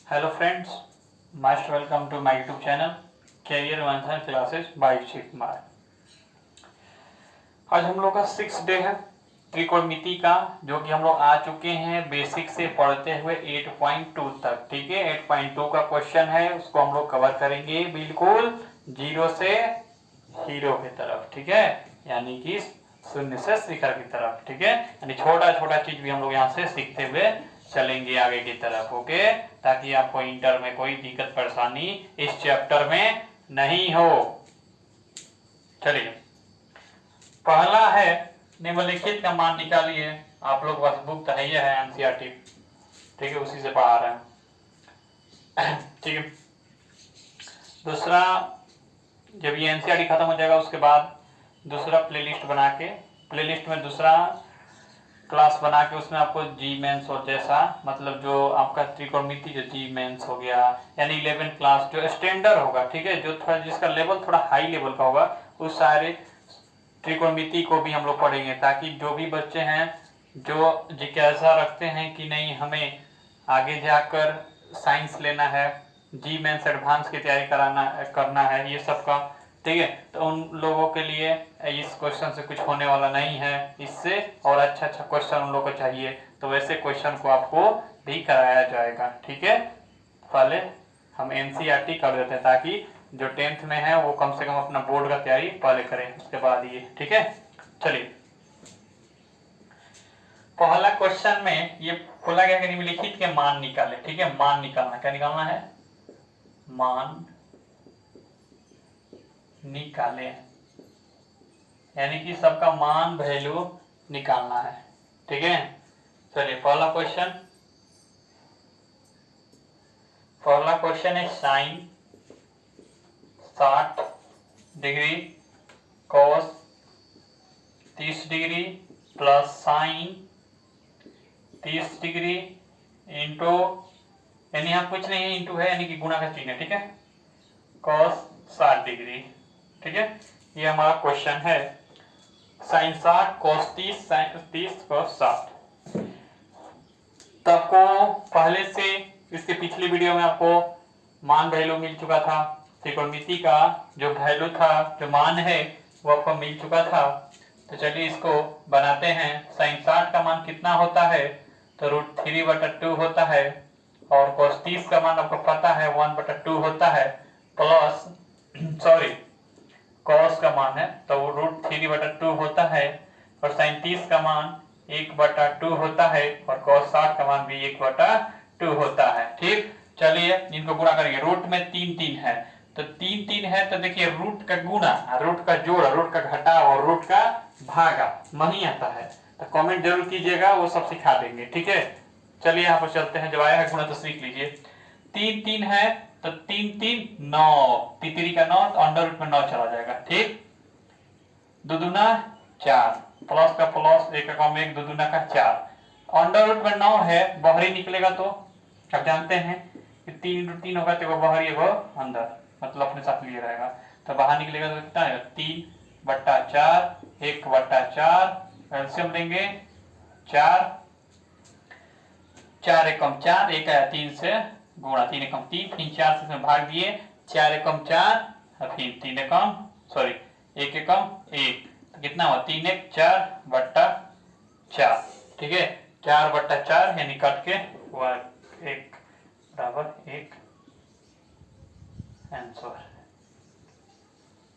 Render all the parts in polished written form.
Hello friends, most welcome to my YouTube channel career Manthan classes by Shiv Kumar. आज हम लोग का 6 डे है त्रिकोणमिति का, जो कि हम लोग आ चुके हैं बेसिक से पढ़ते हुए 8.2 तक। ठीक है, 8.2 का क्वेश्चन है, उसको हम लोग कवर करेंगे बिल्कुल जीरो से हीरो की तरफ। ठीक है, यानी कि शून्य से शिखर की तरफ। ठीक है, यानी छोटा छोटा चीज भी हम लोग यहाँ से सीखते हुए चलेंगे आगे की तरफ। ओके, ताकि आपको इंटर में कोई दिक्कत परेशानी इस चैप्टर में नहीं हो। चलिए, पहला है निम्नलिखित का मान निकालिए। आप लोग बस बुक तो है एनसीईआरटी, ठीक है, उसी से पढ़ा रहे हैं। ठीक है, दूसरा, जब ये एनसीईआरटी खत्म हो जाएगा उसके बाद दूसरा प्लेलिस्ट बना के, प्लेलिस्ट में दूसरा क्लास बना के उसमें आपको जी मेंस और जैसा, मतलब जो आपका त्रिकोणमिति जो जी मेंस हो गया, यानी 11th क्लास जो स्टैंडर्ड होगा, ठीक है, जो थोड़ा जिसका लेवल थोड़ा हाई लेवल का होगा, उस सारे त्रिकोणमिति को भी हम लोग पढ़ेंगे, ताकि जो भी बच्चे हैं जो जिज्ञासा रखते हैं कि नहीं हमें आगे जाकर साइंस लेना है, जी मेंस एडवांस की तैयारी करना है ये सब का, ठीक है, तो उन लोगों के लिए इस क्वेश्चन से कुछ होने वाला नहीं है। इससे और अच्छा क्वेश्चन उन लोगों को चाहिए, तो वैसे क्वेश्चन को आपको भी कराया जाएगा। ठीक है, पहले हम एनसीईआरटी कर देते हैं ताकि जो 10th में है वो कम से कम अपना बोर्ड का तैयारी पहले करें, उसके बाद ये। ठीक है, चलिए, पहला क्वेश्चन में ये बोला गया कि निम्नलिखित के मान निकाले। ठीक है, मान निकालना, क्या निकालना है? मान निकाले, यानी कि सबका मान वैल्यू निकालना है। ठीक है, चलिए, पहला क्वेश्चन है sine 60 degree cos 30 degree plus sine 30 degree into, यानी यहाँ कुछ नहीं है, इंटू है यानी कि गुणा का चिन्ह है। ठीक है, कॉस 60 डिग्री। ठीक है, ये हमारा क्वेश्चन है, साइन 60 कॉस 30 साइन 30 कॉस 60। तो आपको पहले से इसके पिछली वीडियो में आपको मान वैल्यू मिल चुका था, त्रिकोणमिति का जो वैल्यू था, जो मान है वो आपको मिल चुका था। तो चलिए इसको बनाते हैं। साइन 60 का मान कितना होता है? तो √3/2 होता है, और cos 30 का मान आपको पता है 1/2 होता है, प्लस cos का मान है तो वो √3/2 होता है, और साइन 30 का मान 1/2 होता है, और cos 60 का मान भी 1/2 होता है। ठीक, चलिए इनको गुणा करेंगे। रूट में 3 है, तो 3 है, तो देखिए रूट का गुणा, रूट का जोड़, रूट का घटाव और रूट का भागा नहीं आता है, तो कमेंट जरूर कीजिएगा, वो सब सिखा देंगे। ठीक है, चलिए यहाँ पर चलते हैं, जब आया है गुणा तो सीख लीजिए। 3 है तो 3 9, तितरी का 9, तो अंडर रूट में 9 चला जाएगा। ठीक, 2 दूना 4, प्लस का प्लस, एक का कम 1, 2 दूना का 4, अंडर रूट में 9 है, बाहरी निकलेगा तो आप जानते हैं कि 3 होगा तो बाहरी वो अंदर, मतलब अपने साथ लिए रहेगा, तो बाहर निकलेगा तो कितना है? 3/4, 1/4, एलसीएम लेंगे 4, 4 एकम 4, 1 आया 3 से गुणा, 3 एकम 3, 3 4 से भाग दिए, 4 एकम 4, फिर 3 एकम 1 एकम 1, तो कितना हुआ? 3 1 4/4। ठीक है, 4/4 यानी कट के 1 बराबर 1 आंसर।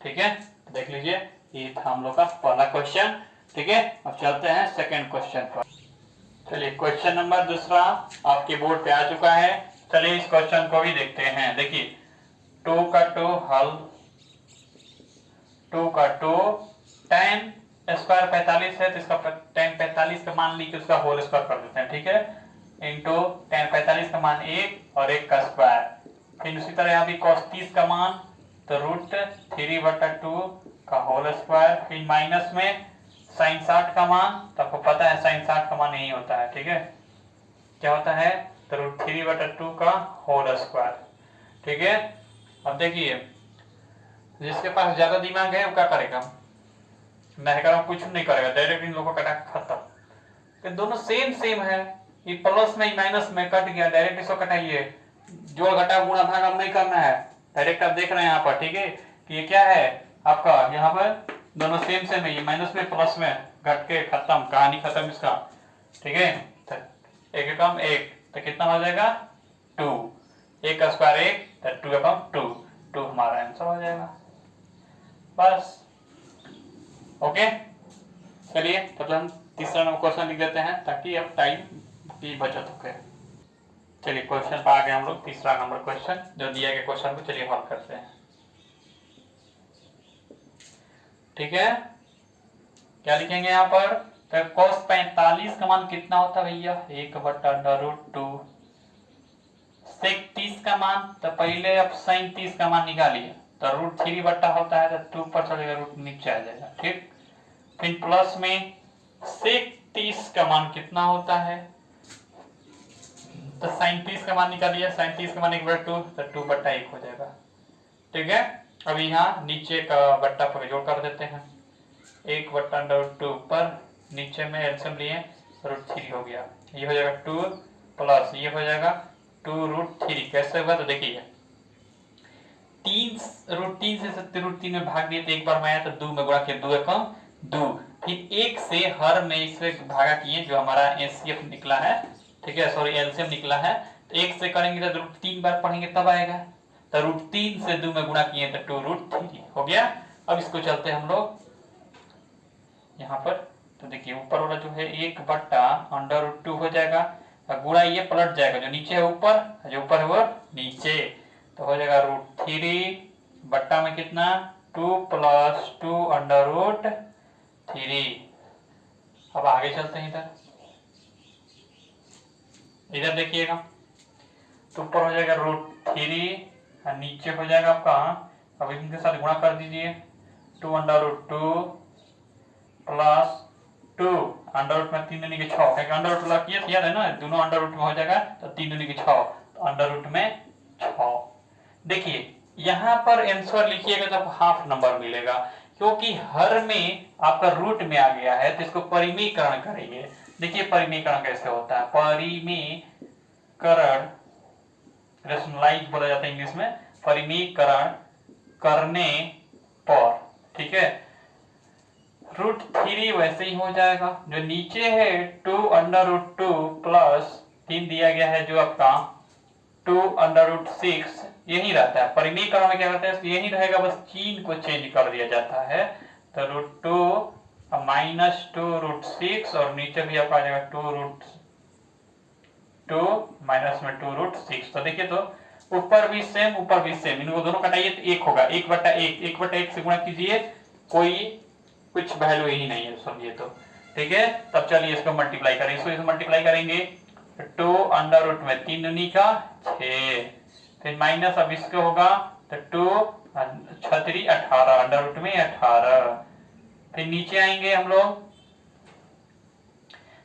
ठीक है, देख लीजिए, ये था हम लोग का पहला क्वेश्चन। ठीक है, अब चलते हैं सेकंड क्वेश्चन पर। चलिए, क्वेश्चन नंबर दूसरा आपके बोर्ड पे आ चुका है। चलिए इस क्वेश्चन को भी देखते हैं। देखिए, 2 का 2 हल, 2 का 2, tan स्क्वायर 45 है, तो इसका tan 45 का मान लीजिए, उसका होल स्क्वायर कर देते हैं। ठीक है, इंटू tan 45 का मान 1 और 1 का स्क्वायर, फिर उसी तरह यहाँ भी cos 30 का मान, तो √3/2 का होल स्क्वायर, फिर माइनस में साइन 60 का मान, तो आपको पता है साइन 60 का मान यही होता है। ठीक है, क्या होता है? तो √3/2 का होल स्क्वायर। ठीक है, अब देखिए, जिसके पास ज्यादा दिमाग है वो क्या करेगा? नहीं करेगा, कुछ नहीं करेगा, डायरेक्ट इन लोगों का काटा खत्म। तो दोनों सेम है, ये प्लस में माइनस में कट गया, डायरेक्ट इसको कटाइए, जोड़ घटा गुणा भाग अब नहीं करना है, डायरेक्ट आप देख रहे हैं यहाँ पर, ठीक है कि ये क्या है आपका, यहाँ पर दोनों सेम सेम है, ये माइनस में प्लस में घट के खत्म, कहानी खत्म इसका, ठीक है। तो एक एकम एक, तो कितना हो जाएगा 2, एक का स्क्वायर एक, तो 2 एकम 2, 2 हमारा आंसर हो जाएगा बस। ओके चलिए तो हम तीसरा नंबर क्वेश्चन लिख देते हैं ताकि अब टाइम की बचत हो गए। चलिए क्वेश्चन पर आ गए हम लोग, तीसरा नंबर क्वेश्चन जो दिया गया क्वेश्चन को चलिए हल करते हैं। ठीक है, क्या लिखेंगे यहाँ पर, तो cos 45 का मान कितना होता है भैया, 1/√2। sec 30 का मान, तो पहले अब sin 30 का मान निकालिए, तो √3 बट्टा होता है, तो 2 पर चलेगा, रूट नीचे आ जाएगा, ठीक। फिर प्लस में sec 30 का मान कितना होता है, तो sin 30 का मान निकालिए, sin 30 का मान 1/2, तो 2/1 हो जाएगा, ठीक है। अब यहाँ नीचे का बट्टा पर जोड़ कर देते हैं, 1/√2 पर नीचे में एलसीएम लिए √3 हो गया, ये हो जाएगा 2 प्लस ये हो जाएगा 2√3, कैसे होगा तो देखिए 3√3 से 70√3 में भाग दिए तो एक बार में आया, तो 2 में गुणा किया, 2 एकम 2, फिर 1 से हर में इसे भागा किए जो हमारा एचसीएफ निकला है, ठीक है, सॉरी एलसीएम निकला है, तो 1 से करेंगे तो √3 बार पढ़ेंगे तब आएगा, तो √3 से 2 में गुणा किए तो 2√3 हो गया। अब इसको चलते हम लोग यहाँ पर, तो देखिए ऊपर वाला जो है 1/√2 हो जाएगा, गुणा ये पलट जाएगा, जो नीचे है ऊपर, जो ऊपर है वो नीचे, तो हो जाएगा √3 बट्टा में कितना 2 + 2√3। अब आगे चलते हैं, इधर देखिएगा, तो ऊपर हो जाएगा √3 और नीचे हो जाएगा आपका, अब इनके साथ गुणा कर दीजिए, 2√2 प्लस 2 अंडर में 3 दूनी के 6, क्योंकि अंडर रूट लगा किया याद है ना, दोनों अंडर रूट में हो जाएगा, तो 3 दूनी के 6, तो अंडर रूट में 6। देखिए यहाँ पर आंसर लिखिएगा तो आपको हाफ नंबर मिलेगा, क्योंकि हर में आपका रूट में आ गया है, तो इसको परिमीकरण करेंगे। देखिए परिमीकरण कैसे होता है, परिमीकरण रेशनलाइज बोला जाता है इंग्लिश में, परिमीकरण करने पर, ठीक है, √3 वैसे ही हो जाएगा, जो नीचे है 2√2 प्लस 3 दिया गया है जो आपका 2√6 यही रहता है। परिमीकरण में क्या रहता है, यही रहेगा, बस चिन्ह को चेंज कर दिया जाता है, तो √2 -2√6 और नीचे भी आपका आ जाएगा 2√2 माइनस में 2√6। तो देखिए तो ऊपर भी सेम ऊपर भी सेम, इनको दोनों कटाइए तो 1 होगा, 1/1 से गुणा कीजिए, कोई कुछ वैल्यू ही नहीं है समझिए तो, ठीक है। तब चलिए इसको मल्टीप्लाई करें, इसको मल्टीप्लाई करेंगे, 2 अंडर रूट में 3 दूनी का 6, फिर माइनस अब इसको होगा तो 2 6 18 अंडर रूट में 18, फिर नीचे आएंगे हम लोग,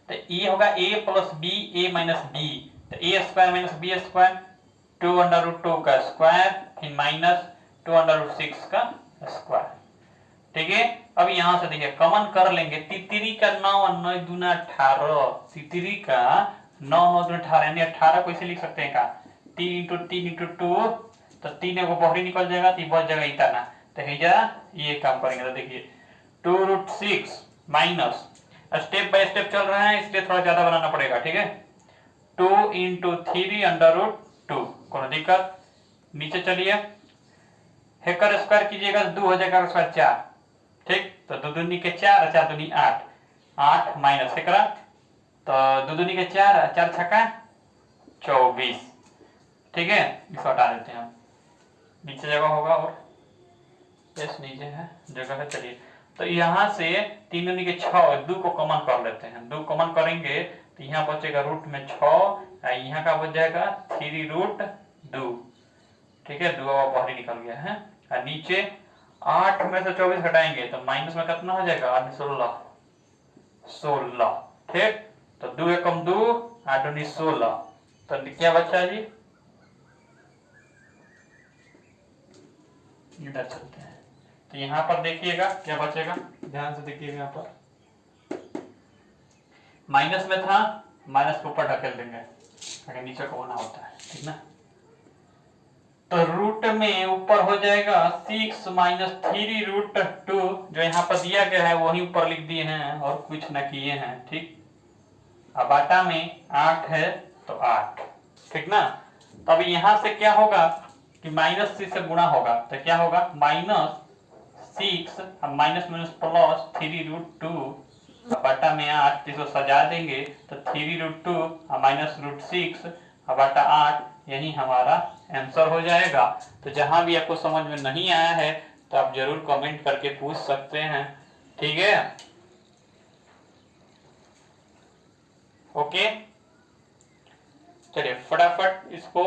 तो ये होगा a plus b, a minus b, तो a square minus b square, 2√2 का स्क्वायर, फिर माइनस 2√6 का स्क्वायर, ठीक है। अब यहां से देखिए कॉमन कर लेंगे, तितरी का 9 9 दूना 18, तितरी का 9 9 दूना 18, यानी 18 को इसे लिख सकते हैं का 3 × 3 × 2, तो 3 को बाहर निकल जाएगा, तो बच जाएगा इतना, तो ये काम करेंगे, तो देखिए 2√6 माइनस, स्टेप बाय स्टेप चल रहा है इसलिए थोड़ा ज्यादा बनाना पड़ेगा, ठीक है। 2 × 3√2, कोई दिक्कत, नीचे चलिए हेकर स्क्वायर कीजिएगा तो 2 हो जाएगा स्क्वायर 4, ठीक, तो 2 दूनी के 4 4 दूनी 8, 8 माइनस हेकरा, तो 2 दूनी के 4 4 छक्का 24, ठीक है, इसको हटा देते हैं हम, नीचे जगह होगा और यस नीचे है जगह है, चलिए तो यहाँ से 3 दूनी के 6, 2 को कॉमन कर लेते हैं, 2 कॉमन करेंगे तो यहाँ बचेगा रूट में 6, यहाँ का बच जाएगा 3√2, ठीक है, 2 बाहर निकल गया है, और नीचे 8 में से 24 घटाएंगे तो माइनस में कितना हो जाएगा 16, ठीक, तो 2 एकम 2 8 दूनी 16, तो क्या बचा जी, इधर चलते हैं, तो यहाँ पर देखिएगा क्या बचेगा, ध्यान से देखिएगा, यहाँ पर माइनस में था, माइनस को ऊपर ढकेल देंगे, नीचे को होना होता है, ठीक ना, तो रूट में ऊपर हो जाएगा 6 माइनस 3 रूट 2, जो यहाँ पर दिया गया है वही ऊपर लिख दिए हैं और कुछ न किए हैं। ठीक, अब आटा में 8 है तो 8, ठीक ना। तो अब यहाँ से क्या होगा कि माइनस 6 से गुणा होगा तो क्या होगा -6, अब माइनस माइनस प्लस 3 रूट 2, अब आटा में 8, इसको सजा देंगे तो 3 रूट 2 माइनस रूट 6, अब आटा 8, यही हमारा आंसर हो जाएगा। तो जहां भी आपको समझ में नहीं आया है तो आप जरूर कमेंट करके पूछ सकते हैं, ठीक है। ओके, चलिए फटाफट इसको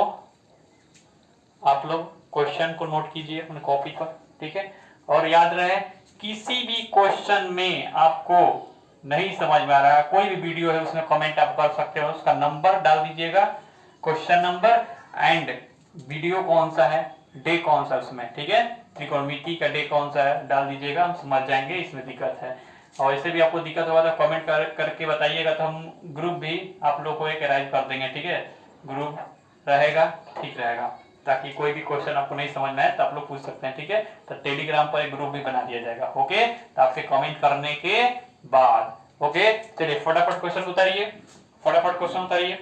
आप लोग क्वेश्चन को नोट कीजिए अपने कॉपी पर, ठीक है। और याद रहे किसी भी क्वेश्चन में आपको नहीं समझ में आ रहा है, कोई भी वीडियो है उसमें कमेंट आप कर सकते हो, उसका नंबर डाल दीजिएगा, क्वेश्चन नंबर एंड वीडियो कौन सा है, डे कौन सा उसमें, ठीक है। त्रिकोणमिति का डे कौन सा है डाल दीजिएगा, हम समझ जाएंगे इसमें दिक्कत है। और ऐसे भी आपको दिक्कत होगा तो कमेंट करके बताइएगा, तो हम ग्रुप भी आप लोग को एक अरेंज कर देंगे, ठीक है। ग्रुप रहेगा, ठीक रहेगा, ताकि कोई भी क्वेश्चन आपको नहीं समझ में आए तो आप लोग पूछ सकते हैं, ठीक है। तो टेलीग्राम पर एक ग्रुप भी बना दिया जाएगा, ओके। तो आपके कमेंट करने के बाद, ओके। चलिए फटाफट क्वेश्चन उतारिए, फटाफट क्वेश्चन उतारिए।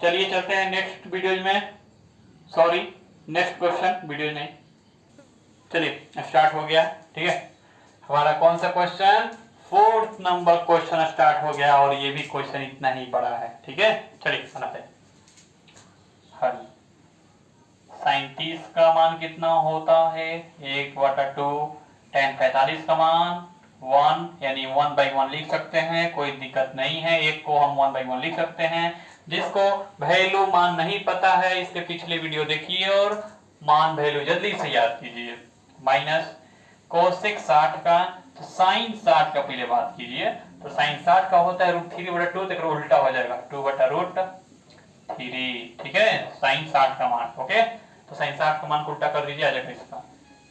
चलिए चलते हैं नेक्स्ट वीडियो में, सॉरी नेक्स्ट क्वेश्चन वीडियो नहीं। चलिए स्टार्ट हो गया, ठीक है। हमारा कौन सा question, 4th number question start हो गया, और ये भी क्वेश्चन इतना ही बड़ा है, ठीक है। चलिए बनाते हैं हल। 37 का मान कितना होता है, 1/2, tan 45 का मान 1, यानी 1/1 लिख सकते हैं, कोई दिक्कत नहीं है। एक को हम 1/1 लिख सकते हैं। जिसको वैल्यू मान नहीं पता है, इसके पिछले वीडियो देखिए और मान वैल्यू जल्दी से याद कीजिए। माइनस कोसेक 60 का, तो साइन 60 का पहले बात कीजिए। तो साइन 60 का होता है √3/2, तो उल्टा हो जाएगा 2/√3, ठीक है। साइन 60 का मान, ओके। तो साइन 60 का मान को उल्टा कर दीजिए, आ जाएगा इसका।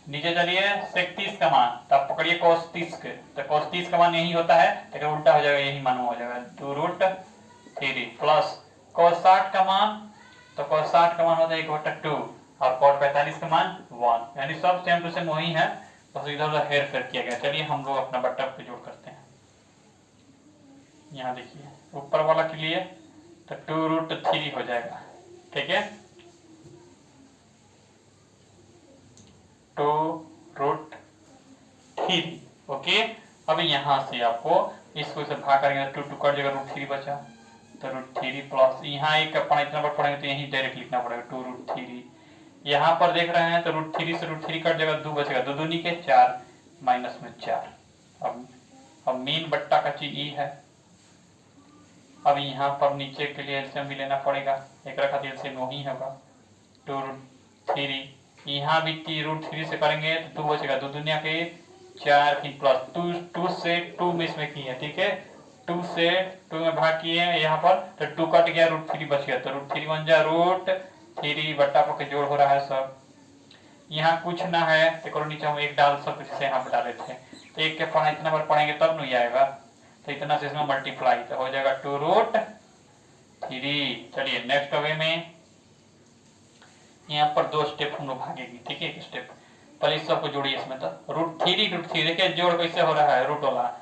नीचे चलिए सेक 30 का मान, तो आप पकड़िए cos 30 के, तो cos 30 का मान यही होता है, तो उल्टा हो जाएगा, यही मान हो जाएगा 2√3 प्लस cos 60 का मान, तो cos 60 का मान होता है 1/2, और cot 45 का मान 1, यानी सब सेम टू सेम वही है, बस इधर उधर हेर फेर किया गया। चलिए हम लोग अपना बट्टा पे जोड़ करते हैं। यहाँ देखिए ऊपर वाला के लिए तो 2√3 हो जाएगा, ठीक है। 2√3, ओके। अब यहाँ से आपको इसको से भाग करेंगे, 2 कट जाएगा, √3 बचा, तो √3 प्लस यहाँ एक अपना इतना बार पढ़ेंगे तो यही डायरेक्ट लिखना पड़ेगा 2√3। यहाँ पर देख रहे हैं तो √3 से √3 कट जाएगा, 2 बचेगा, 2 दूनी के 4, माइनस में 4। अब मीन बट्टा का चीज ई है। अब यहाँ पर नीचे के लिए एलसीएम भी लेना पड़ेगा, एक रखा एलसीएम वही होगा 2√3। यहाँ भी √3 से करेंगे तो 2 बचेगा, 2 दुनिया के 4 की प्लस 2 से 2 में इसमें किए, ठीक है। 2 से 2 में भाग किए यहाँ पर, तो 2 कट गया, √3 बच गया, तो √3 बन जाए √3 बट्टा पर जोड़ हो रहा है सब। यहाँ कुछ ना है तो नीचे हम एक डाल सकते, जिसे यहाँ पर डाले थे, तो एक के पढ़ा इतना बार पढ़ेंगे तब नहीं आएगा, तो इतना से इसमें मल्टीप्लाई, तो हो जाएगा 2√3। चलिए नेक्स्ट वे में यहाँ पर 2 स्टेप हम लोग भागेगी, ठीक है। एक स्टेप पहले इस सबको जोड़िए इसमें, तो √3 देखिए जोड़ कैसे हो रहा है, रूट वाला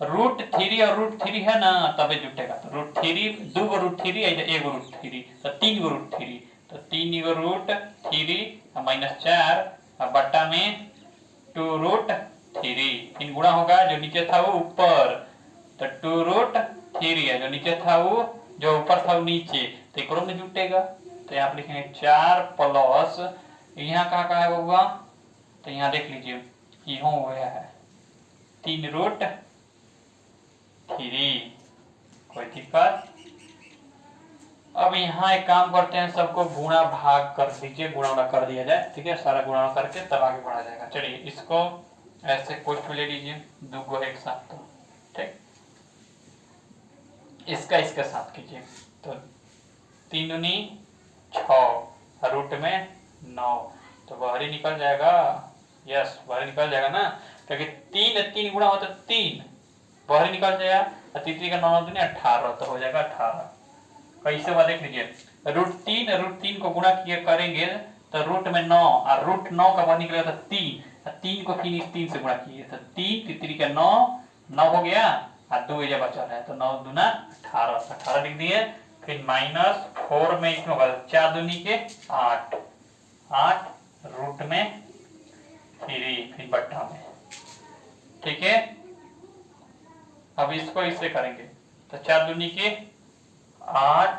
√3 और √3 है ना, तबे जुटेगा। तो √3 2 गो √3 1 गो √3, तो 3 गो √3, तो 3 गो √3 माइनस 4 बट्टा में 2√3, 3 गुणा होगा, जो नीचे था वो ऊपर, तो 2√3 है, जो नीचे था वो, जो ऊपर था वो नीचे, तो एक में जुटेगा। तो यहाँ पर लिखेंगे 4 प्लस, यहाँ कहाँ है होगा, तो यहाँ देख लीजिए यहाँ हो गया है 3√3, कोई दिक्कत। अब यहाँ एक काम करते हैं, सबको गुणा भाग कर दीजिए, गुणा कर दिया जाए, ठीक है। सारा गुणा करके तब आगे बढ़ा जाएगा। चलिए इसको ऐसे कोष्ठ में ले लीजिए, 2 को एक साथ, तो ठीक, इसका इसके साथ कीजिए, तो 3 दूनी 6, रूट में 9, तो बाहरी निकल जाएगा, यस बाहरी निकल जाएगा ना, क्योंकि 3 गुणा होता 3 बाहरी निकल जाएगा, 3 का 9 दूनी 18, तो हो जाएगा 18। कैसे हुआ देख लीजिए, √3 को गुणा किए करेंगे तो रूट में 9 और रूट 9 का बाहर निकलेगा तो 3, 3 को फिर इस 3 से गुणा किए तो 3 3 का 9 9 हो गया और 2 ये बचा है तो 9 दूना 18 18 लिख दिए। फिर -4 में इसमें होगा 4 दूनी के 8 8 रूट में 3 फिर बट्टा में। ठीक है, अब इसको इससे करेंगे तो 4 दूनी के 8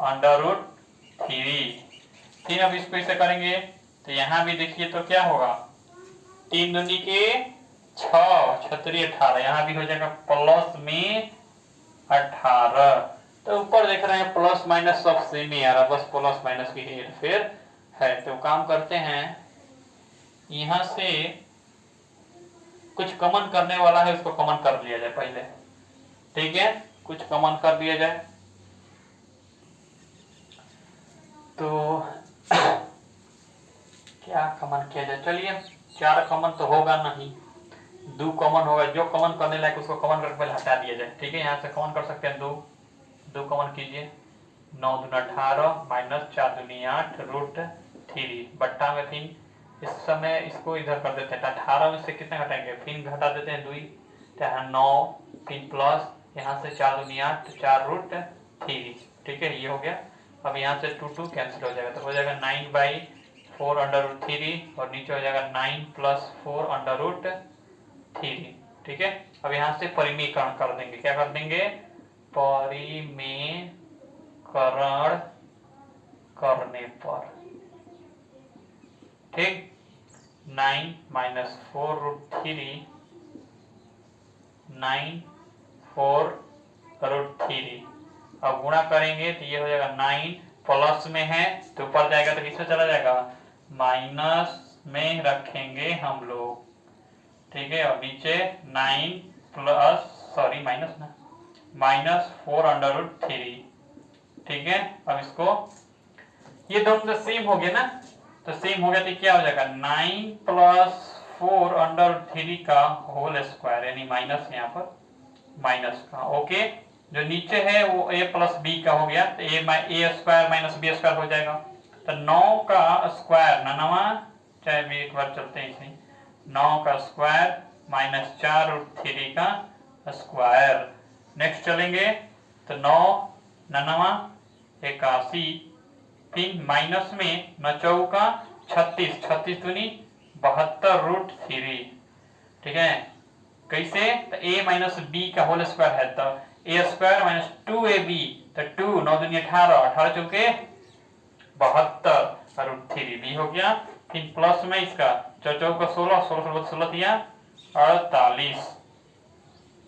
अंडर रूट 3। फिर अब इसको इससे करेंगे तो यहाँ भी देखिए तो क्या होगा 3 दूनी के 6 छतरी 18, यहाँ भी हो जाएगा प्लस में 18। तो ऊपर देख रहे हैं प्लस माइनस सब सेम ही आ रहा, बस प्लस माइनस की हेर फेर है। तो काम करते हैं यहाँ से कुछ कॉमन करने वाला है उसको कॉमन कर लिया जाए पहले। ठीक है, कुछ कॉमन कर दिया जाए तो क्या कॉमन किया जाए। चलिए 4 कॉमन तो होगा नहीं, 2 कॉमन होगा। जो कॉमन करने लायक उसको कॉमन करके पहले हटा दिया जाए। ठीक है, यहाँ से कॉमन कर सकते हैं 2 कॉमन कीजिए 9 दूना 18 माइनस 4 दूनी 8 रूट 3 बट्टा में। फिर इस समय इसको इधर कर देते हैं 18 में से कितना घटाएंगे फिर घटा देते हैं 2 तो यहाँ 9 फिर प्लस यहाँ से 4 दूनी 8 4 रूट 3। ठीक है, ये हो गया। अब यहाँ से 2 2 कैंसिल हो जाएगा तो हो जाएगा 9/4 अंडर रूट 3 और नीचे हो जाएगा 9 + 4 अंडर रूट 3। ठीक है, अब यहाँ से परिमीकरण कर देंगे। क्या कर देंगे, परिमेयकरण करने पर। ठीक, 9 - 4 रूट 3 9 4 रूट 3। अब गुणा करेंगे तो ये हो जाएगा 9 प्लस में है तो ऊपर जाएगा तो किसमें चला जाएगा माइनस में रखेंगे हम लोग। ठीक है, और नीचे 9 प्लस सॉरी माइनस ना -4 अंडर रूट 3। ठीक है, अब इसको ये दोनों तो सेम हो गया ना, तो सेम हो गया तो क्या हो जाएगा 9 + 4 अंडर रूट 3 का होल स्क्वायर यानी माइनस यहाँ पर माइनस का। ओके, जो नीचे है वो a + b का हो गया तो a² - b² हो जाएगा। तो 9 का स्क्वायर 9वां, चाहे भी एक बार चलते हैं इसे 9 का स्क्वायर -4 रूट 3 का स्क्वायर। नेक्स्ट चलेंगे तो 9 9वां 81 फिर माइनस में 9 चौका 36 36 दूनी 72 रूट 3। ठीक है, कैसे तो a - b का होल स्क्वायर है तो a² - 2ab तो 2 9 दूनी 18 18 चौके 72 रूट 3 हो गया। फिर प्लस में इसका 4 चौका 16 16 16 दिया 48।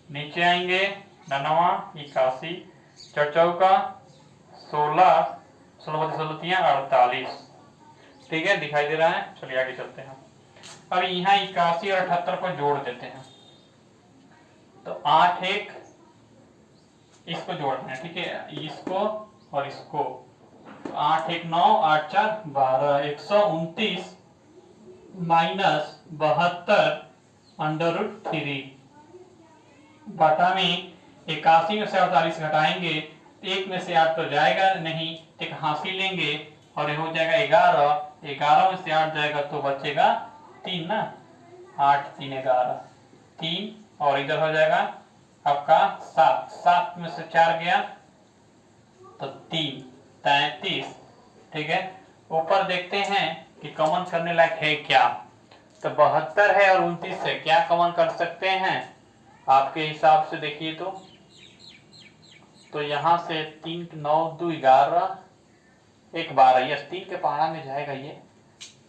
नीचे आएंगे 9वां 81 4 चौका 16 16 16 दिया 48। ठीक है, दिखाई दे रहा है। चलिए आगे चलते हैं। अब यहाँ 81 और 78 को जोड़ देते हैं तो 8 1 इसको जोड़ना है। ठीक है, इसको और इसको 8 1 9 8 4 12 129 माइनस 72 अंडर रूट 3 बटा में 81 में से 48 घटाएंगे तो 1 में से 8 तो जाएगा नहीं, एक हासिल लेंगे और ये हो जाएगा 11 11 में से 8 जाएगा तो बचेगा 3 ना 8 3 11 3 और इधर हो जाएगा आपका 7 7 में से 4 गया तो 3 33। ठीक है, ऊपर देखते हैं कि कॉमन करने लायक है क्या, तो 72 है और 29 है, क्या कॉमन कर सकते हैं आपके हिसाब से देखिए तो यहाँ से 3 9 2 11 1 12 ये 3 के पहाड़ा में जाएगा ये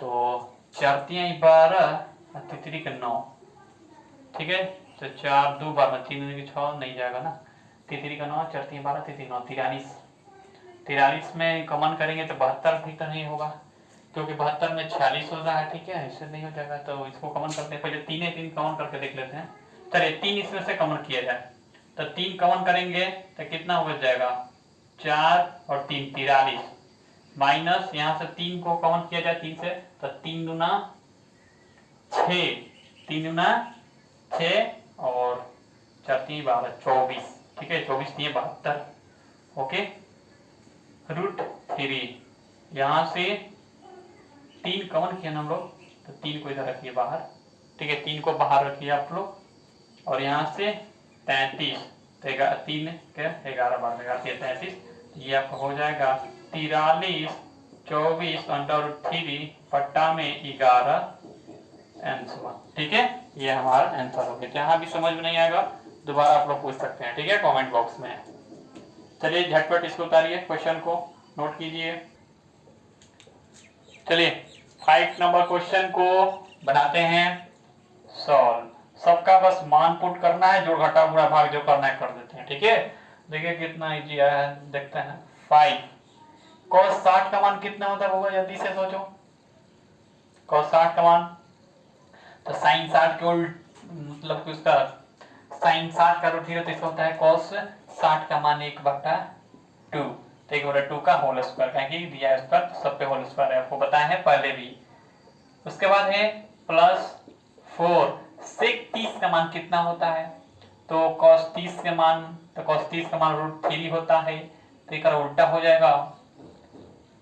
तो 4 3 12 और 3 9। ठीक है, तो 4 2 12 3 6 नहीं जाएगा ना 3 का 9 4 3 12 3 9 43 में कॉमन करेंगे तो 72 भी तो नहीं होगा क्योंकि 72 में 46 हो रहा है। ठीक है, इससे नहीं हो जाएगा तो इसको कॉमन करते हैं। पहले 3 कॉमन करके देख लेते हैं। चलिए 3 इसमें से कॉमन किया जाए तो 3 कॉमन करेंगे तो कितना हो जाएगा 4 और 3 43 माइनस यहाँ से 3 को कॉमन किया जाए 3 से तो 3 दूना 6 3 दूना 6 और 4 3 12 24। ठीक है, 24 3 72। ओके, रूट 3 यहाँ से 3 कॉमन किया ना हम लोग, तो 3 को इधर रखिए बाहर, ठीक है, 3 को बाहर रखिए आप लोग, और यहाँ से 33, तो 3 के 11 बार में 33, ये आपका हो जाएगा 43 24 अंडर 3 पट्टा में 11 आंसर, ठीक है, ये हमारा आंसर हो गया। जहाँ भी समझ में नहीं आएगा दोबारा आप लोग पूछ सकते हैं, ठीक है, कमेंट बॉक्स में। चलिए झटपट इसको उतारिए, क्वेश्चन को नोट कीजिए। चलिए 5 नंबर क्वेश्चन को बनाते हैं सॉल्व। सबका बस मान पुट करना है, जोड़ घटा गुणा भाग जो करना है कर देते हैं, ठीक है। देखिए कितना इजी आया है, देखते हैं। 5 cos 60 का मान कितना होता होगा, जल्दी से सोचो। cos 60 का मान, तो sin 60 के उल्ट, मतलब कि उसका sin 60 का रूट होता है, इसका होता है cos 60 का मान 1/2, तो 1/2 का होल स्क्वायर, कहेंगे दिया है उस पर, तो सब पे होल स्क्वायर है, आपको बताया है पहले भी। उसके बाद है +4 sec 30 का मान कितना होता है, तो cos 30 का मान, तो cos 30 का मान √3 होता है, तो एक उल्टा हो जाएगा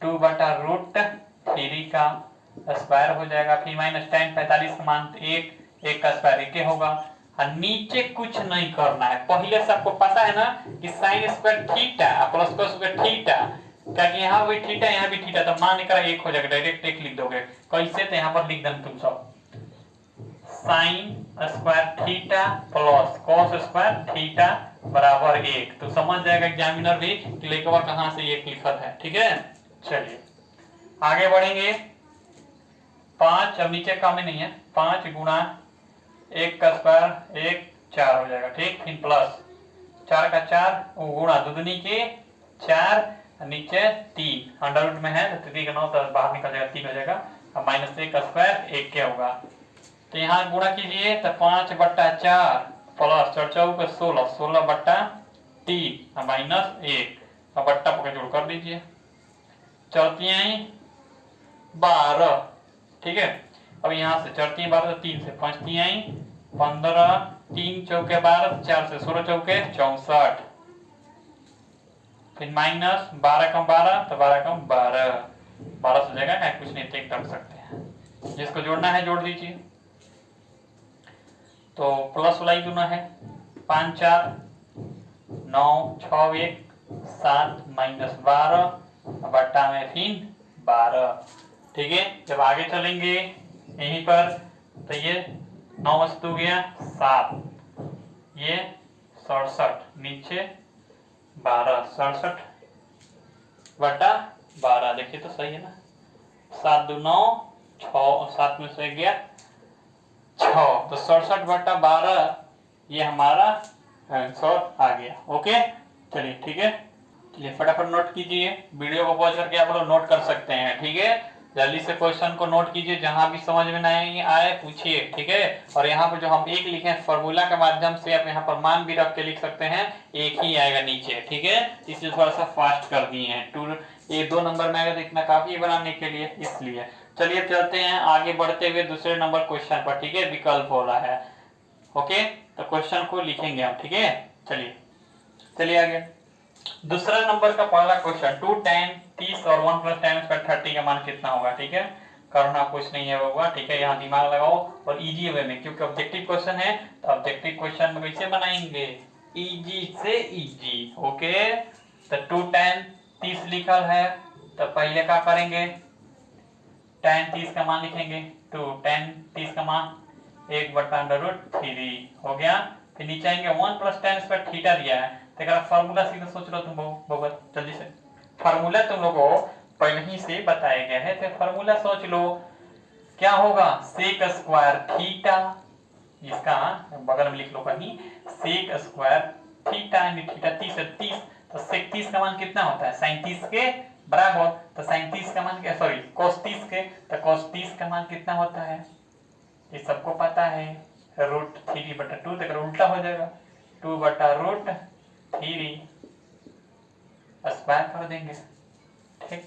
2/√3 का स्क्वायर हो जाएगा, फिर -tan 45 का मान 1 का स्क्वायर 1 होगा। और नीचे कुछ नहीं करना है, पहले से आपको पता है ना कि sin square theta plus cos square theta, क्योंकि यहाँ भी थीटा यहाँ भी थीटा, तो मान लेकर 1 हो जाएगा, डायरेक्ट 1 लिख दोगे। कैसे, तो यहाँ पर लिख देना तुम सब sin square theta plus cos square theta बराबर 1, तो समझ जाएगा एग्जामिनर भी कि लेकर कहाँ से 1 लिखा है, ठीक है। चलिए आगे बढ़ेंगे। 5, अब नीचे कम ही नहीं है, 5 गुणा 1 का स्क्वायर 1 4 हो जाएगा, ठीक, फिर प्लस 4 का 4 गुणा दुदनी के 4, नीचे 3 अंडर रूट में है, तो 3 का 9 तो बाहर निकल जाएगा, 3 हो जाएगा, और -1 का स्क्वायर 1 क्या होगा, तो यहाँ गुणा कीजिए, तो 5/4 प्लस 4 का 16 16/3 -1, और बट्टा पकड़ जोड़ कर दीजिए, 4 12, ठीक है। अब यहाँ से 4 12, 3 से 5 15, 3 चौके 12, 4 से 16 चौके 64, फिर -12 कम 12, तो 12 कम 12 से जाएगा, कुछ नहीं टेक कर सकते हैं, जिसको जोड़ना है जोड़ दीजिए। तो प्लस वाला ही गुना है, 5 4 9 6 1 7 -12 बट्टा में फिर 12, ठीक है। जब आगे चलेंगे यहीं पर, तो ये 9 से 2 गया 7, ये 67, नीचे 12, 67 बटा 12, देखिए तो सही है ना, 7 2 9 6, 7 में से गया 6, तो 67 बटा 12 ये हमारा आंसर आ गया। ओके चलिए ठीक है, चलिए फटाफट नोट कीजिए, वीडियो को पॉज करके आप लोग नोट कर सकते हैं, ठीक है। जल्दी से क्वेश्चन को नोट कीजिए, जहां भी समझ में नहीं आए पूछिए, ठीक है। और यहाँ पर जो हम 1 लिखे फॉर्मूला के माध्यम से आप यहाँ पर मान भी रख के लिख सकते हैं, 1 ही आएगा नीचे, ठीक है। इसलिए थोड़ा सा फास्ट कर दिए हैं, ये 2 नंबर में आएगा, तो इतना काफी है बनाने के लिए, इसलिए। चलिए चलते हैं आगे बढ़ते हुए दूसरे नंबर क्वेश्चन पर, ठीक है, विकल्प हो रहा है। ओके तो क्वेश्चन को लिखेंगे हम, ठीक है। चलिए आगे दूसरा नंबर का पहला क्वेश्चन, 2 tan 30 और 1 + tan स्क्वायर 30 का मान कितना होगा, ठीक है। करना कुछ नहीं है होगा, ठीक है, यहाँ दिमाग लगाओ और इजी वे में, क्योंकि ऑब्जेक्टिव क्वेश्चन है, तो ऑब्जेक्टिव क्वेश्चन में कैसे बनाएंगे, इजी से इजी। ओके तो 2 tan 30 लिखल है, तो पहले क्या करेंगे, tan 30 का मान लिखेंगे, 2 tan 30 का मान 1/√3 हो गया। फिर नीचे आएंगे 1 + tan स्क्वायर थीटा दिया है, तो फार्मूला सीधा सोच लो तुम बहुत जल्दी से, फार्मूला तुम लोगों को पहले ही से बताया गया है, तो फार्मूला सोच लो क्या होगा, सेक स्क्वायर थीटा, इसका बगल में लिख लो कहीं, सेक स्क्वायर थीटा थीटा 30 है 30, तो सेक 30 का मान कितना होता है, sin 30 के बराबर, तो sin 30 का मान क्या, सॉरी cos 30 के, तो cos 30 का मान कितना होता है, ये सबको पता है, √3/2, तो उल्टा हो जाएगा 2/√3 स्क्वायर कर देंगे, ठीक।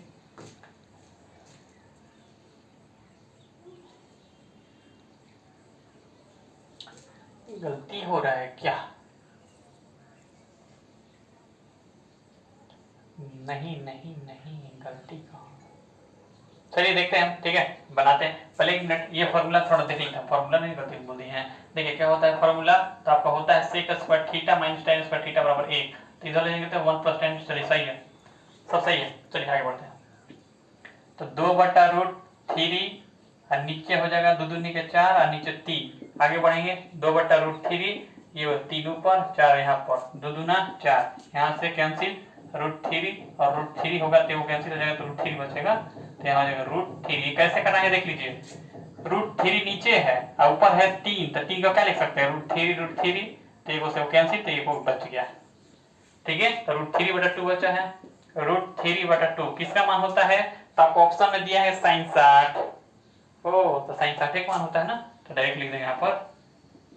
गलती हो रहा है क्या, नहीं नहीं नहीं, गलती कहाँ, चलिए देखते हैं, ठीक है, बनाते हैं। पहले एक मिनट ये फॉर्मूला थोड़ा देख लेते हैं, फॉर्मूला नहीं गलती बोल दी है। देखिए क्या होता है फॉर्मूला, तो आपका होता है sec square theta minus tan square theta बराबर 1। तो इधर ले जाएंगे तो 1 + tan, चलिए सही है, सब सही है। चलिए आगे बढ़ते हैं। तो 2/√3 और नीचे हो जाएगा 2 दूनी के 4 और नीचे 3। आगे बढ़ेंगे 2/√3, ये 3 ऊपर 4 यहाँ पर, 2 दूना 4, यहाँ से कैंसिल √3 और √3 होगा तो वो कैंसिल हो जाएगा, तो √3 बचेगा, तो यहाँ हो जाएगा √3। कैसे करना है देख लीजिए, √3 नीचे है और ऊपर है 3, तो 3 को क्या लिख सकते हैं, √3, तो एक से कैंसिल, तो एक बच गया, ठीक है। तो √3/2 बचा है, √3/2 किसका मान होता है, तो आपको ऑप्शन में दिया है sin 60। ओ तो sin 60 का मान होता है ना, तो डायरेक्ट लिख देंगे यहाँ पर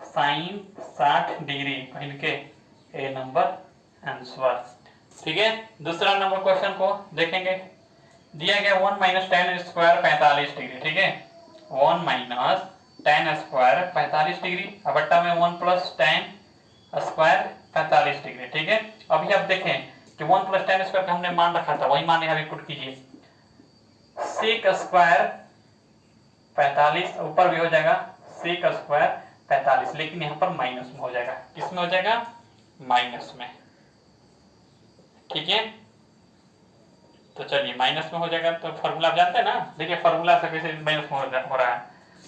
sin 60 डिग्री, कहीं के ए नंबर आंसर, ठीक है। दूसरा नंबर क्वेश्चन को देखेंगे, दिया गया 1 - tan स्क्वायर 45 डिग्री, ठीक है, 1 - tan स्क्वायर 45 डिग्री, अब बट्टा में 1 + tan स्क्वायर 45 डिग्री, ठीक है। अभी आप देखें कि 1 + tan स्क्वायर का हमने मान रखा था, वही मान यहाँ पुट कीजिए, सेक स्क्वायर 45 ऊपर भी हो जाएगा, सेक स्क्वायर 45, लेकिन यहाँ पर माइनस में हो जाएगा, किसमें हो जाएगा, माइनस में, ठीक है। तो चलिए माइनस में हो जाएगा, तो फॉर्मूला आप जानते हैं ना, देखिए फॉर्मूला से कैसे माइनस में हो रहा है।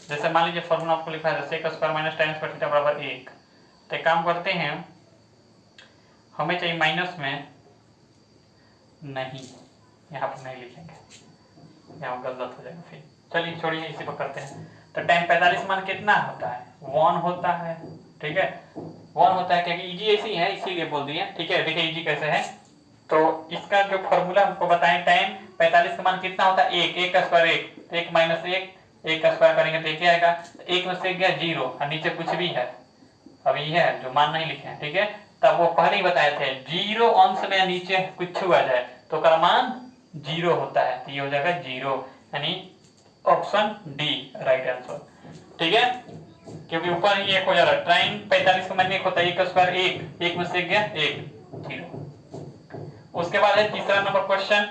जैसे मान लीजिए फॉर्मूला आपको लिखा है sec square - tan square theta बराबर 1, तो एक काम करते हैं, हमें चाहिए माइनस में, नहीं यहाँ पर नहीं लिखेंगे, यहाँ गलत हो जाएगा फिर, चलिए छोड़िए इसी पर करते हैं। तो tan 45 मान कितना होता है, 1 होता है, ठीक है, 1 होता है, क्योंकि इजी ऐसी है इसीलिए बोल दिए, ठीक है। देखिए इजी कैसे है, तो इसका जो फॉर्मूला हमको बताएं, tan 45 का मान कितना होता है, 1, 1 का स्क्वायर 1, 1 - 1, 1 का स्क्वायर करेंगे तो एक आएगा, 1 में से गया 0 और नीचे कुछ भी है, अभी ये है जो मान नहीं लिखे हैं, ठीक है। तब वो पहले ही बताए थे 0 अंश में नीचे कुछ आ जाए तो का मान 0 होता है, तो ये हो जाएगा 0, यानी ऑप्शन डी राइट आंसर, ठीक है। क्योंकि ऊपर ही 1 हो जा रहा है, tan 45 का मान 1 होता है, 1 का स्क्वायर 1, 1 में से गया 1, 0। उसके बाद है तीसरा नंबर क्वेश्चन,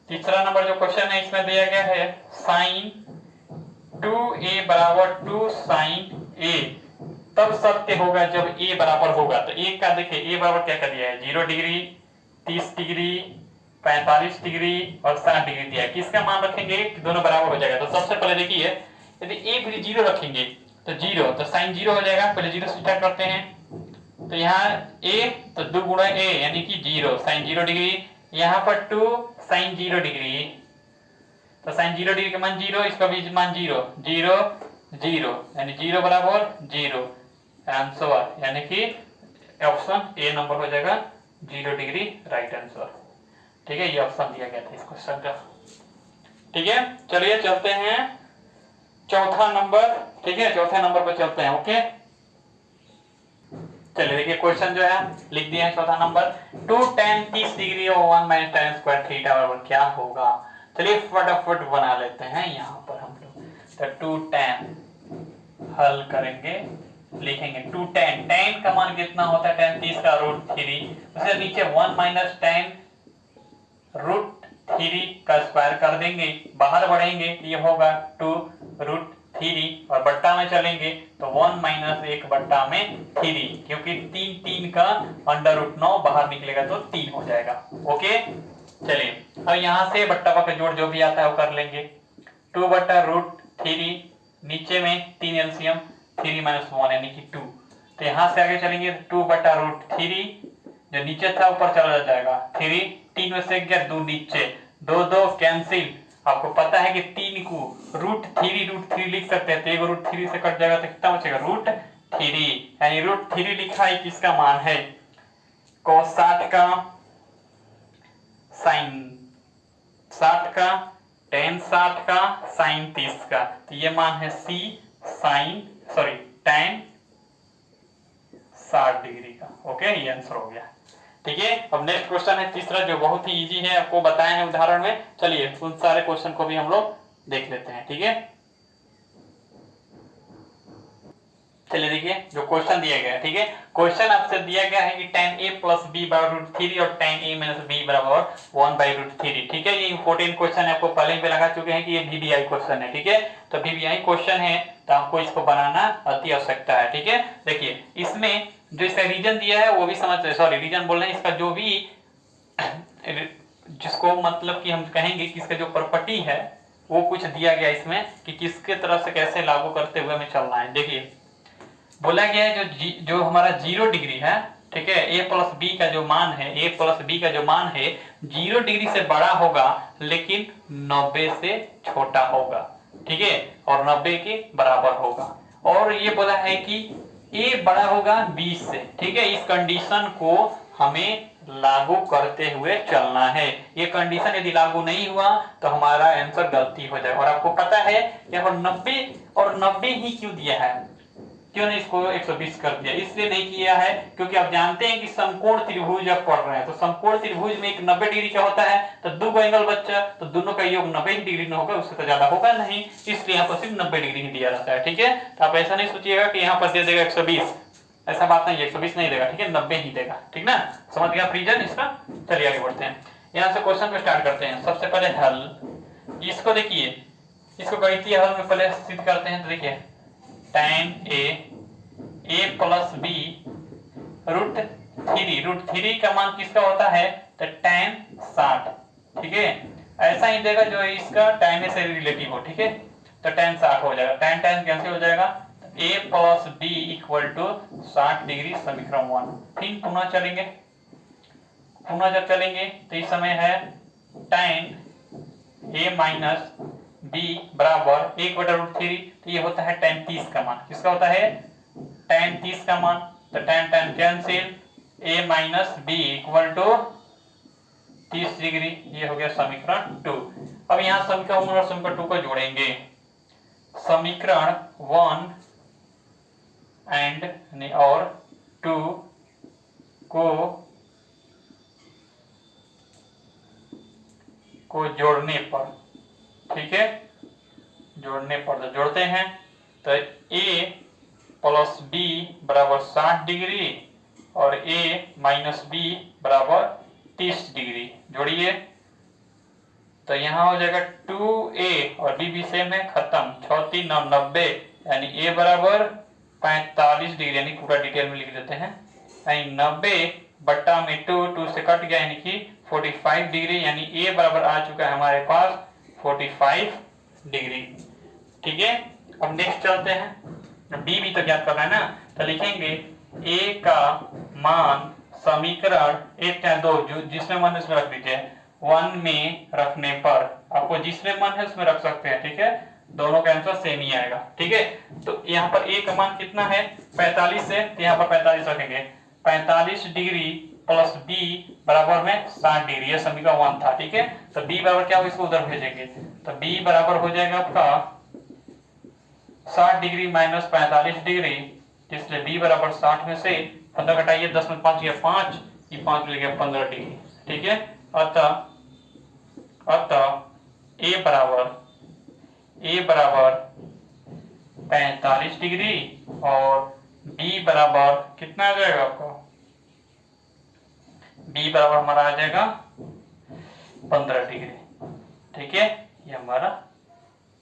तीसरा नंबर जो क्वेश्चन है इसमें दिया गया है sin 2a = 2 sin a तब सत्य होगा जब a बराबर होगा। तो a का देखिए a बराबर क्या कर दिया है, 0 डिग्री, 30 डिग्री, 45 डिग्री और 60 डिग्री दिया है। किसका मान रखेंगे कि दोनों बराबर हो जाएगा, तो सबसे पहले देखिए यदि a भी 0 रखेंगे तो 0, तो sin 0 हो जाएगा, पहले 0 से स्टार्ट करते हैं, तो यहाँ a तो 2 × a यानी कि 0 sin 0 डिग्री, यहाँ पर 2 sin 0 डिग्री, तो sin 0 डिग्री का मान 0, इसका भी मान 0, 0 0 यानी 0 बराबर 0 आंसर, यानी कि ऑप्शन ए नंबर हो जाएगा 0 डिग्री राइट आंसर, ठीक है। ये ऑप्शन दिया गया था इस क्वेश्चन का, ठीक है। चलिए चलते हैं चौथा नंबर, ठीक है, चौथे नंबर पर चलते हैं, ओके। चलिए देखिए क्वेश्चन जो है लिख दिया है चौथा नंबर, 2 tan 30 डिग्री और 1 - tan स्क्वायर थीटा बराबर क्या होगा। चलिए फटाफट बना लेते हैं यहाँ पर हम लोग, तो 2 tan हल करेंगे, लिखेंगे 2 tan का मान कितना होता है, tan 30 का √3, उससे नीचे 1 - tan √3 का स्क्वायर कर देंगे, बाहर बढ़ेंगे ये होगा 2 √3 और बट्टा में चलेंगे तो 1 - 1/3, क्योंकि 3 3 का √9 बाहर निकलेगा तो 3 हो जाएगा, ओके। चलिए अब यहाँ से बट्टा का जोड़ जो भी आता है वो कर लेंगे, 2/√3, नीचे में 3 एलसीएम, 3 - 1 यानी कि 2, तो यहाँ से आगे चलेंगे 2/√3, जो नीचे था ऊपर चला जाएगा, 3 में से गया 2 नीचे, 2 2 कैंसिल, आपको पता है कि 3 को √3 लिख सकते हैं, तो एक √3 से कट जाएगा तो कितना बचेगा, √3, यानी √3 लिखा है, किसका मान है, cos 60 का, sin 60 का, tan 60 का, sin 30 का, तो ये मान है C tan 60 डिग्री का, ओके। ये आंसर हो गया, ठीक है। अब नेक्स्ट क्वेश्चन है तीसरा, जो बहुत ही इजी है, आपको बताए हैं उदाहरण में। चलिए उन सारे क्वेश्चन को भी हम लोग देख लेते हैं, ठीक है। चलिए देखिए जो क्वेश्चन दिया गया है, ठीक है, क्वेश्चन आपसे दिया गया है कि tan a प्लस बी बराबर √3 और tan a माइनस बी बराबर 1/√3, ठीक है। ये इंपॉर्टेंट क्वेश्चन है, आपको पहले भी लगा चुके हैं कि ये VBI क्वेश्चन है, ठीक है। तो VBI क्वेश्चन है तो आपको इसको बनाना अति आवश्यकता है, ठीक है। देखिए इसमें जो इसका रीजन दिया है वो भी समझ, सॉरी रीजन बोल रहे हैं, इसका जो भी जिसको मतलब कि हम कहेंगे कि इसका जो प्रॉपर्टी है वो कुछ दिया गया इसमें कि किसके तरफ से कैसे लागू करते हुए हमें चलना है। देखिए बोला गया है जो हमारा 0 डिग्री है, ठीक है, a प्लस बी का जो मान है, a प्लस बी का जो मान है 0 डिग्री से बड़ा होगा लेकिन 90 से छोटा होगा, ठीक है, और 90 के बराबर होगा। और ये बोला है कि a बड़ा होगा 20 से, ठीक है। इस कंडीशन को हमें लागू करते हुए चलना है। ये कंडीशन यदि लागू नहीं हुआ तो हमारा आंसर गलती हो जाएगा। और आपको पता है यहाँ पर 90 और 90 ही क्यों दिया है, क्यों नहीं इसको 120 कर दिया, इसलिए नहीं किया है क्योंकि आप जानते हैं कि समकोण त्रिभुज आप पढ़ रहे हैं, तो समकोण त्रिभुज में एक 90 डिग्री का होता है, तो दो एंगल बच्चा तो दोनों का योग 90 डिग्री में होगा, उससे तो ज्यादा होगा नहीं, इसलिए यहाँ पर सिर्फ 90 डिग्री ही दिया रहता है, ठीक है। तो आप ऐसा नहीं सोचिएगा कि यहाँ पर दे देगा 120, ऐसा बात नहीं है, 120 नहीं देगा, ठीक है, 90 ही देगा, ठीक ना, समझ गया रीजन इसका। चलिए आगे बढ़ते हैं, यहाँ से क्वेश्चन को स्टार्ट करते हैं। सबसे पहले हल, इसको देखिए, इसको गणितीय हल में पहले सिद्ध करते हैं। तो देखिए tan a प्लस बी √3 का मान किसका होता है, तो tan 60, ठीक है। ऐसा ही देगा जो इसका tan से रिलेटिव हो, ठीक है, तो tan 60 हो जाएगा, tan कैंसिल हो जाएगा, a plus b equal to 60 degree समीकरण 1। फिर पुनः जब चलेंगे तो इस समय है tan a माइनस b बराबर 1/√3, तो ये होता है tan 30 का मान, किसका होता है tan 30 का मान, तो tan cancel, a minus b equal to 30 degree, ये हो गया समीकरण 2। अब यहाँ समीकरण 1 और समीकरण 2 को जोड़ेंगे, समीकरण 1 एंड और 2 को जोड़ने पर, ठीक है, जोड़ने पर तो जोड़ते हैं, तो a प्लस बी बराबर 60 डिग्री और a माइनस बी बराबर 30 डिग्री, जोड़िए तो यहाँ हो जाएगा 2a और b भी सेम है, खत्म, 6 3 9 90, यानी a बराबर 45 डिग्री, यानी पूरा डिटेल में लिख देते हैं, यानी 90 बट्टा में 2 से कट गया, यानी कि 45 डिग्री, यानी a बराबर आ चुका है हमारे पास 45 डिग्री, ठीक है। अब नेक्स्ट चलते हैं, b भी तो ज्ञात करना है ना, तो लिखेंगे a का मान समीकरण 1 या 2 जो जिसमें मन है उसमें रख दीजिए, 1 में रखने पर, आपको जिसमें मन है उसमें रख सकते हैं, ठीक है, दोनों का आंसर सेम ही आएगा, ठीक है। तो यहाँ पर a का मान कितना है 45 है, तो यहाँ पर 45 रखेंगे, 45 डिग्री प्लस b बराबर में 60 डिग्री, यह समीकरण 1 था, ठीक है। तो b बराबर क्या हो, इसको उधर भेजेंगे, तो b बराबर हो जाएगा आपका 60 डिग्री माइनस 45 डिग्री, इसलिए b बराबर 60 में से 15 घटाइए, 10 में 5 गया 5, ये 5 मिल गया 15 डिग्री, ठीक है। अतः a बराबर 45 डिग्री और b बराबर कितना आ जाएगा आपका, b बराबर हमारा आ जाएगा 15 डिग्री, ठीक है, ये हमारा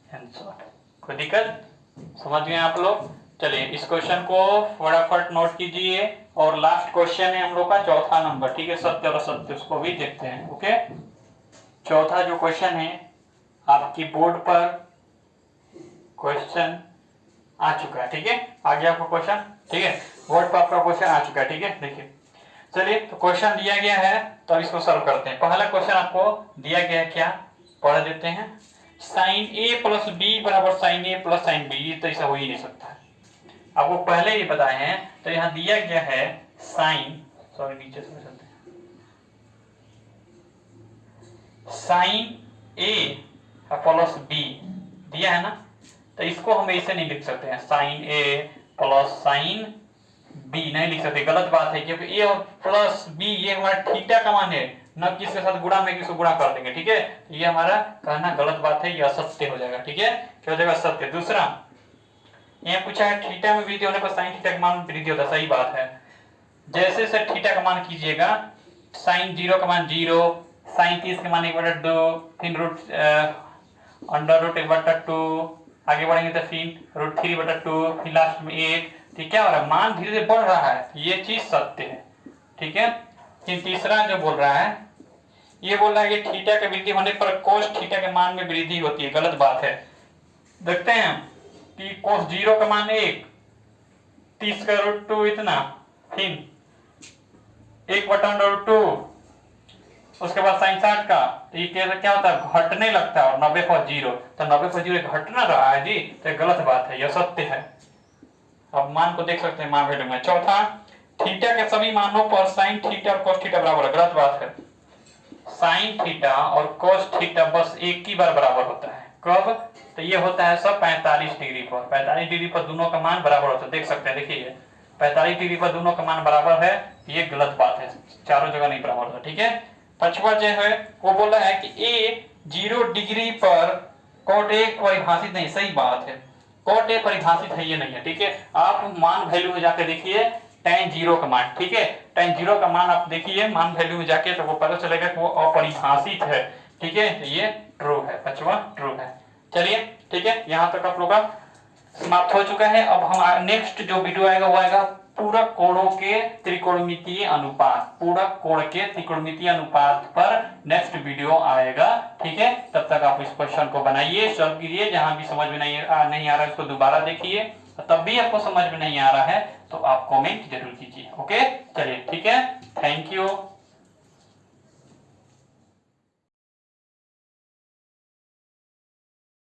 आंसर। कोई दिक्कत, समझ गए आप लोग। चलिए इस क्वेश्चन को फटाफट नोट कीजिए, और लास्ट क्वेश्चन है हम लोग का चौथा नंबर, ठीक है, सत्य और असत्य, उसको भी देखते हैं, ओके। चौथा जो क्वेश्चन है आपकी बोर्ड पर क्वेश्चन आ चुका है, ठीक है, आ गया आपको क्वेश्चन, ठीक है, बोर्ड पर आपका क्वेश्चन आ चुका है, ठीक है। देखिए चलिए तो क्वेश्चन दिया गया है, तो इसको सॉल्व करते हैं। पहला क्वेश्चन आपको दिया गया है, क्या पढ़ देते हैं, साइन ए प्लस बी बराबर साइन ए प्लस साइन बी, ये तो ऐसा हो ही नहीं सकता है, आपको पहले ही बताए हैं। तो यहाँ दिया गया है साइन, सॉरी नीचे से चलते हैं, साइन ए प्लस बी दिया है ना, तो इसको हम ऐसे नहीं लिख सकते हैं, साइन ए प्लस साइन बी नहीं लिख सकते, गलत बात है, क्योंकि ए और प्लस बी ये हमारा थीटा का मान है, न किसके साथ गुणा में किसको गुणा कर देंगे, ठीक है, ये हमारा कहना गलत बात है, ये असत्य हो जाएगा, ठीक है, क्या हो जाएगा, सत्य। दूसरा ये पूछा है थीटा में वृद्धि होने पर साइन थीटा का मान वृद्धि होता है, सही बात है। जैसे से थीटा का मान कीजिएगा, साइन 0 का मान 0, साइन 30 का मान 1/2, फिर अंडर रूट 1/2, आगे बढ़ेंगे तो फिर √3/2, फिर लास्ट में 1। ठीक, क्या हो रहा है, मान धीरे धीरे बढ़ रहा है, ये चीज सत्य है। ठीक है, फिर तीसरा जो बोल रहा है, ये बोल रहा है कि थीटा की वृद्धि होने पर कोस थीटा के मान में वृद्धि होती है, गलत बात है। देखते हैं कि कोस 0 का मान 1, 30 का √2 इतना, फिर 1/√2, उसके बाद साइन 60 का, तो ये क्या होता है, घटने लगता है, और 90 पर 0, तो 90 पर 0 घट ना रहा है जी, तो गलत बात है, यह सत्य है। अब मान को देख सकते हैं, मान वैल्यू में। चौथा, थीटा के सभी मानों पर साइन थीटा और कोस थीटा बराबर है, गलत बात है। साइन थीटा और कोस थीटा बस एक ही बार बराबर होता है, कब, तो ये होता है सब 45 डिग्री पर। 45 डिग्री पर दोनों का मान बराबर होता है, देख सकते हैं, देखिए 45 डिग्री पर दोनों का मान बराबर है, ये गलत बात है, चारों जगह नहीं बराबर होता। ठीक है, पांचवा जो है वो बोला है कि ए 0 डिग्री पर कॉट ए परिभाषित नहीं, सही बात है, कॉट ए परिभाषित है, ये नहीं है। ठीक है, आप मान वैल्यू में जाकर देखिए tan 0 का मान, ठीक है, tan 0 का मान आप देखिए मान वैल्यू में जाके, तो वो पता चलेगा कि वो अपरिभाषित है। ठीक है, तो ये ट्रू है, पांचवा ट्रू है। चलिए ठीक है, यहाँ तक आप लोग का समाप्त हो चुका है। अब हम नेक्स्ट जो वीडियो आएगा वो आएगा पूरक कोणों के त्रिकोणमितीय अनुपात, पूरक कोण के त्रिकोणमितीय अनुपात पर नेक्स्ट वीडियो आएगा। ठीक है, तब तक आप इस क्वेश्चन को बनाइए, सॉल्व कीजिए, जहां भी समझ में नहीं आ रहा है उसको दोबारा देखिए, तब भी आपको समझ में नहीं आ रहा है तो आप कमेंट जरूर कीजिए। ओके, चलिए ठीक है, थैंक यू।